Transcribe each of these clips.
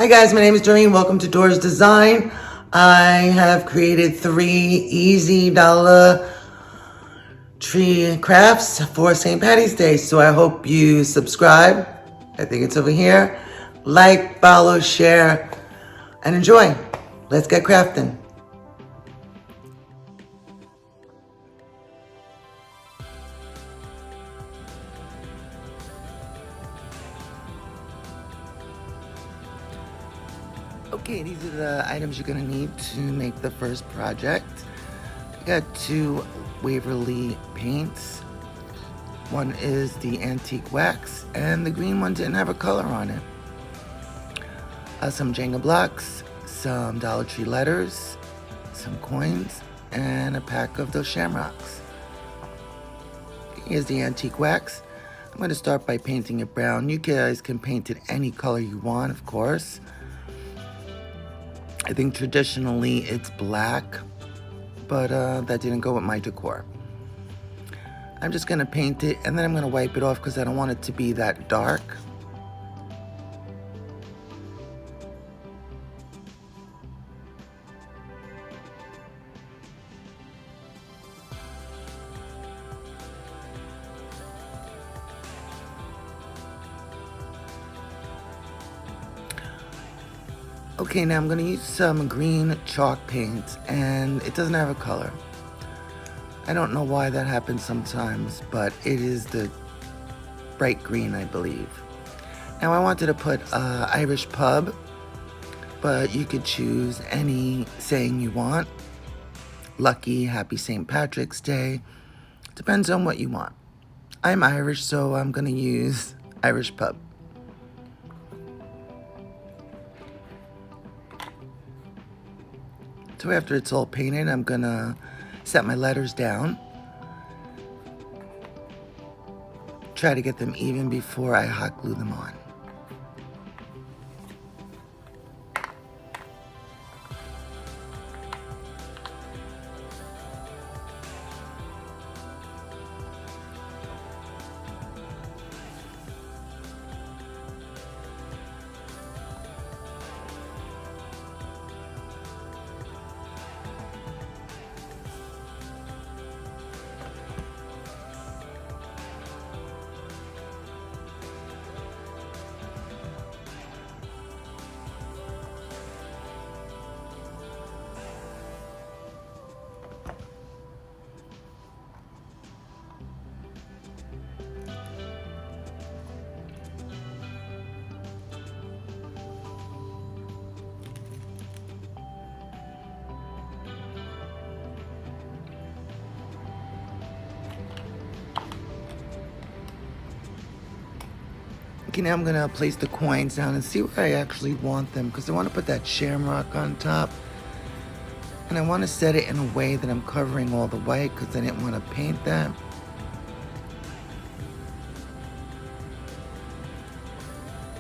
Hi guys, my name is Doreen. Welcome to Doors Design. I have created 3 easy dollar tree crafts for St. Patty's Day. So I hope you subscribe. I think it's over here. Like, follow, share, and enjoy. Let's get crafting. Okay, these are the items you're gonna need to make the first project. I got 2 Waverly paints. One is the antique wax, and the green one didn't have a color on it. Some Jenga blocks, some Dollar Tree letters, some coins, and a pack of those shamrocks. Here's the antique wax. I'm going to start by painting it brown. You guys can paint it any color you want, of course. I think traditionally it's black, but that didn't go with my decor. I'm just going to paint it, and then I'm going to wipe it off because I don't want it to be that dark. Okay, now I'm going to use some green chalk paint, and it doesn't have a color. I don't know why that happens sometimes, but it is the bright green, I believe. Now I wanted to put Irish pub, but you could choose any saying you want. Lucky, happy St. Patrick's Day. Depends on what you want. I'm Irish, so I'm going to use Irish pub. So after it's all painted, I'm gonna set my letters down. Try to get them even before I hot glue them on. Okay, now I'm gonna place the coins down and see where I actually want them, because I want to put that shamrock on top. And I want to set it in a way that I'm covering all the white, because I didn't want to paint that.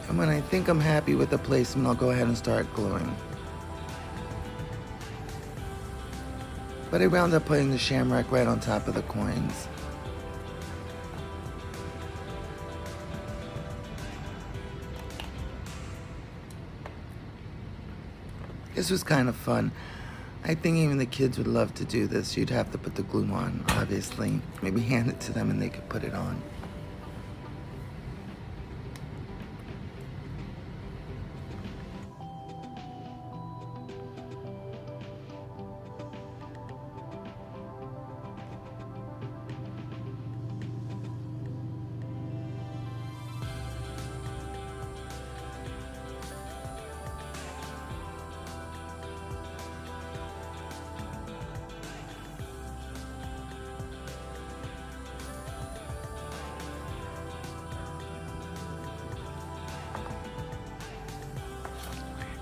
And when I think I'm happy with the placement, I'll go ahead and start gluing. But I wound up putting the shamrock right on top of the coins. This was kind of fun. I think even the kids would love to do this. You'd have to put the glue on, obviously. Maybe hand it to them and they could put it on.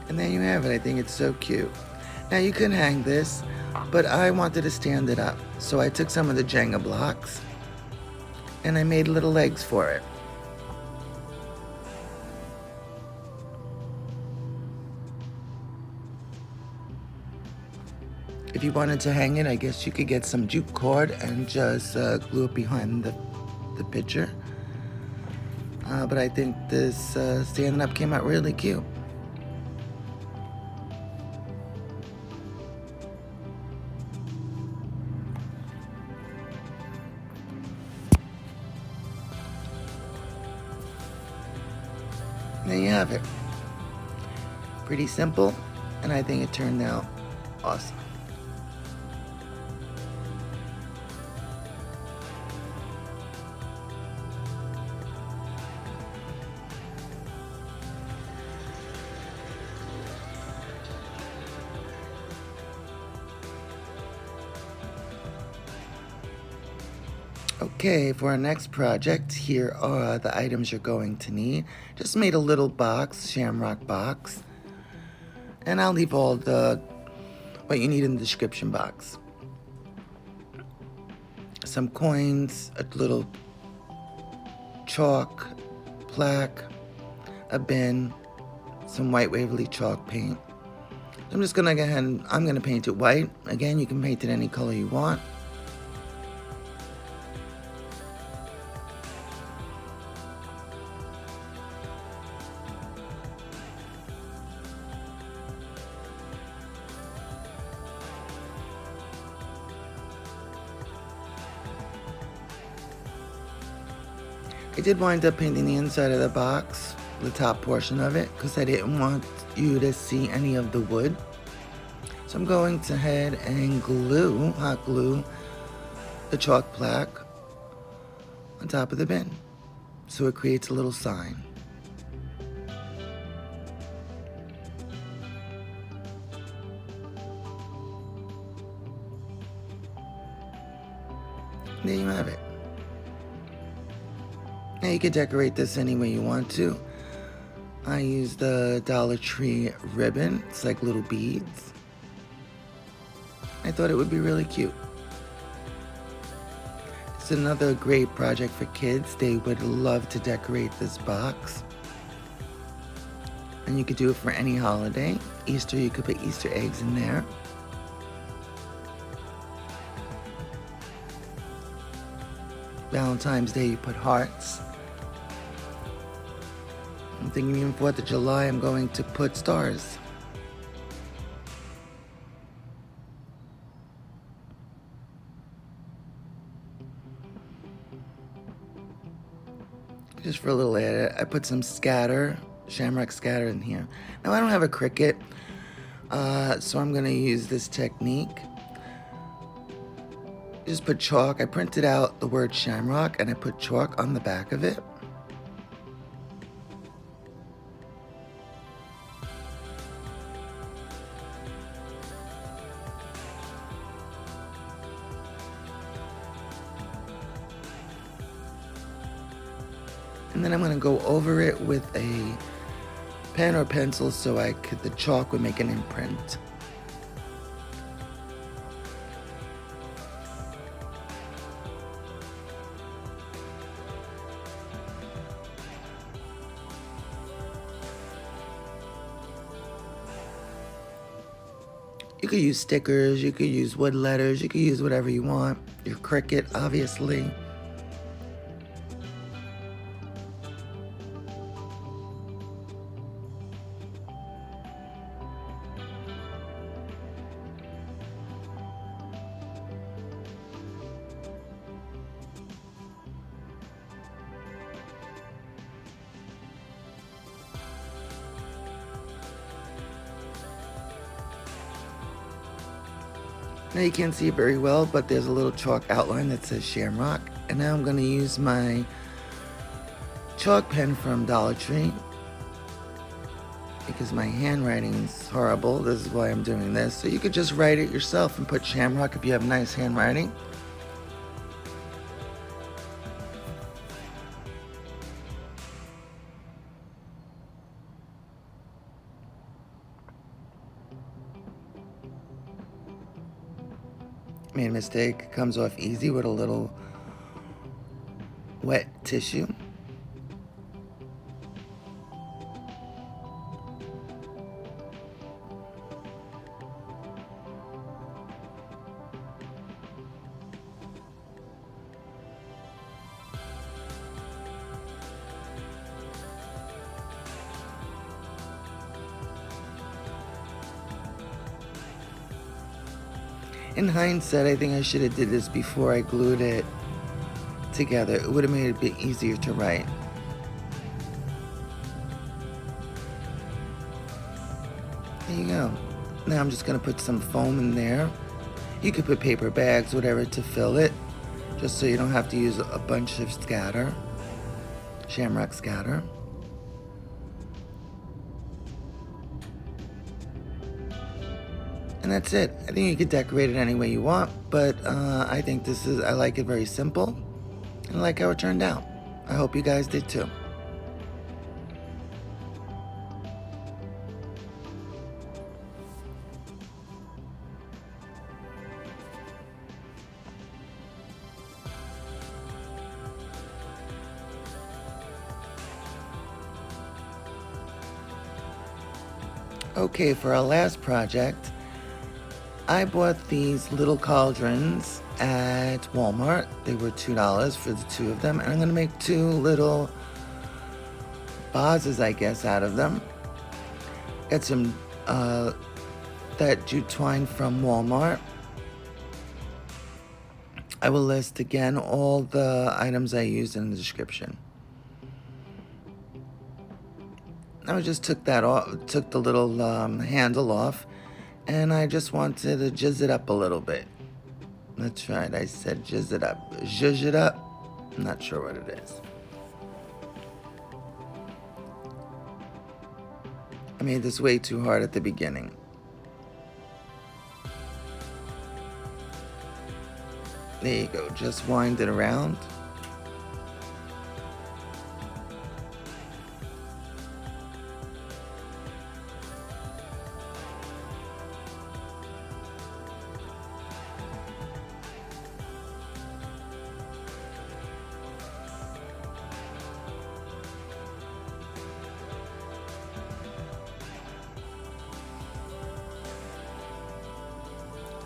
And there you have it. I think it's so cute. Now you can hang this, but I wanted to stand it up. So I took some of the Jenga blocks and I made little legs for it. If you wanted to hang it, I guess you could get some jute cord and just glue it behind the picture. But I think this standing up came out really cute. There you have it. Pretty simple, and I think it turned out awesome. Okay, for our next project, here are the items you're going to need. Just made a little box, shamrock box. And I'll leave all what you need in the description box. Some coins, a little chalk, plaque, a bin, some white Waverly chalk paint. I'm just gonna go ahead and I'm gonna paint it white. Again, you can paint it any color you want. I did wind up painting the inside of the box, the top portion of it, because I didn't want you to see any of the wood. So I'm going to head and hot glue, the chalk plaque on top of the bin, so it creates a little sign. There you have it. Now you can decorate this any way you want to. I used the Dollar Tree ribbon. It's like little beads. I thought it would be really cute. It's another great project for kids. They would love to decorate this box. And you could do it for any holiday. Easter, you could put Easter eggs in there. Valentine's Day, you put hearts. I'm thinking even 4th of July, I'm going to put stars. Just for a little edit, I put some shamrock scatter in here. Now I don't have a Cricut, so I'm gonna use this technique. Just put chalk. I printed out the word shamrock and I put chalk on the back of it. And then I'm going to go over it with a pen or pencil so the chalk would make an imprint. You could use stickers, you could use wood letters, you could use whatever you want. Your Cricut, obviously. Now you can't see it very well, but there's a little chalk outline that says Shamrock. And now I'm going to use my chalk pen from Dollar Tree because my handwriting is horrible. This is why I'm doing this. So you could just write it yourself and put Shamrock if you have nice handwriting. Made a mistake. It comes off easy with a little wet tissue. In hindsight, I think I should have did this before I glued it together. It would have made it a bit easier to write. There you go. Now I'm just going to put some foam in there. You could put paper bags, whatever, to fill it, just so you don't have to use a bunch of scatter, shamrock scatter. And that's it. I think you could decorate it any way you want, but I think I like it very simple, and I like how it turned out. I hope you guys did too. Okay, for our last project, I bought these little cauldrons at Walmart. They were $2 for the two of them, and I'm gonna make two little vases, I guess, out of them. Got some that jute twine from Walmart. I will list again all the items I used in the description. I just took that off, took the little handle off, and I just wanted to jizz it up a little bit. That's right, I said jizz it up. Zhuzh it up. I'm not sure what it is. I made this way too hard at the beginning. There you go, just wind it around.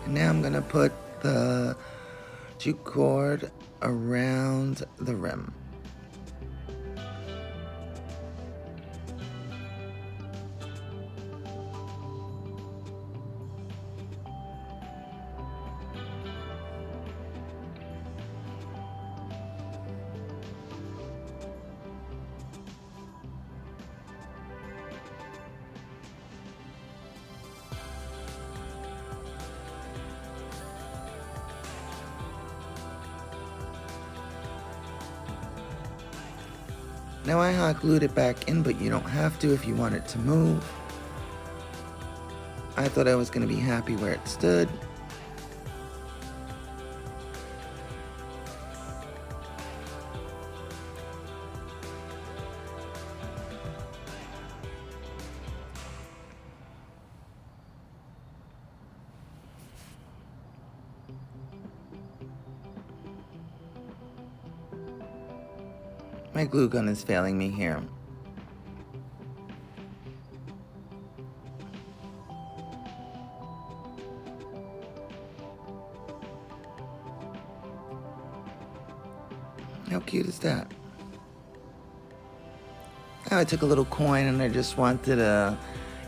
And now I'm going to put the jute cord around the rim. Now I hot glued it back in, but you don't have to if you want it to move. I thought I was going to be happy where it stood. My glue gun is failing me here. How cute is that? Now I took a little coin and I just wanted to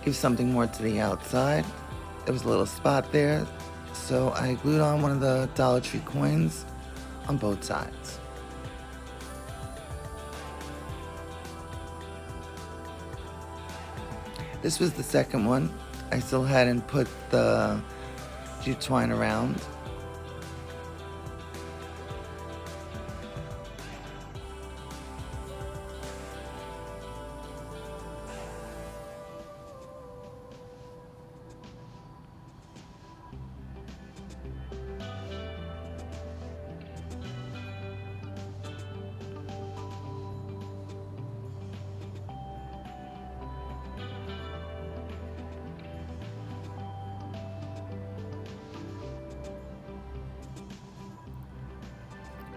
give something more to the outside. There was a little spot there, so I glued on one of the Dollar Tree coins on both sides. This was the second one. I still hadn't put the jute twine around.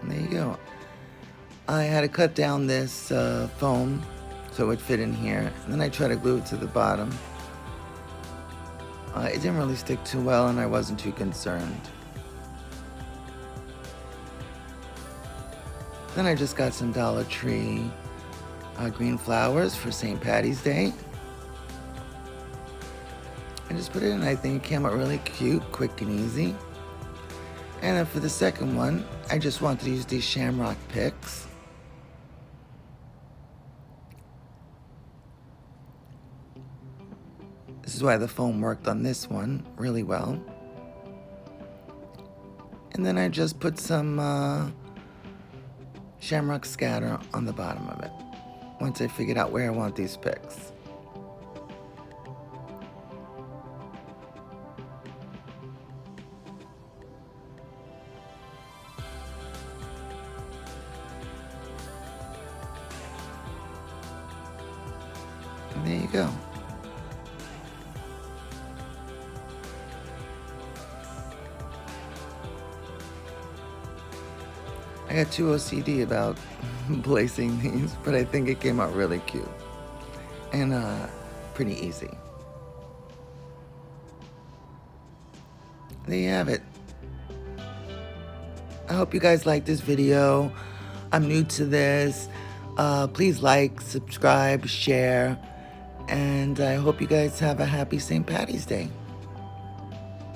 And there you go. I had to cut down this foam so it would fit in here, and then I tried to glue it to the bottom. It didn't really stick too well, and I wasn't too concerned. Then I just got some Dollar Tree green flowers for St. Patty's Day. I just put it in. I think it came out really cute, quick and easy. And then for the second one, I just wanted to use these Shamrock picks. This is why the foam worked on this one really well. And then I just put some shamrock scatter on the bottom of it, once I figured out where I want these picks. And there you go. I got too OCD about placing these, but I think it came out really cute and pretty easy. There you have it. I hope you guys like this video. I'm new to this. Please like, subscribe, share, and I hope you guys have a happy St. Patty's Day.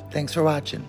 Thanks for watching.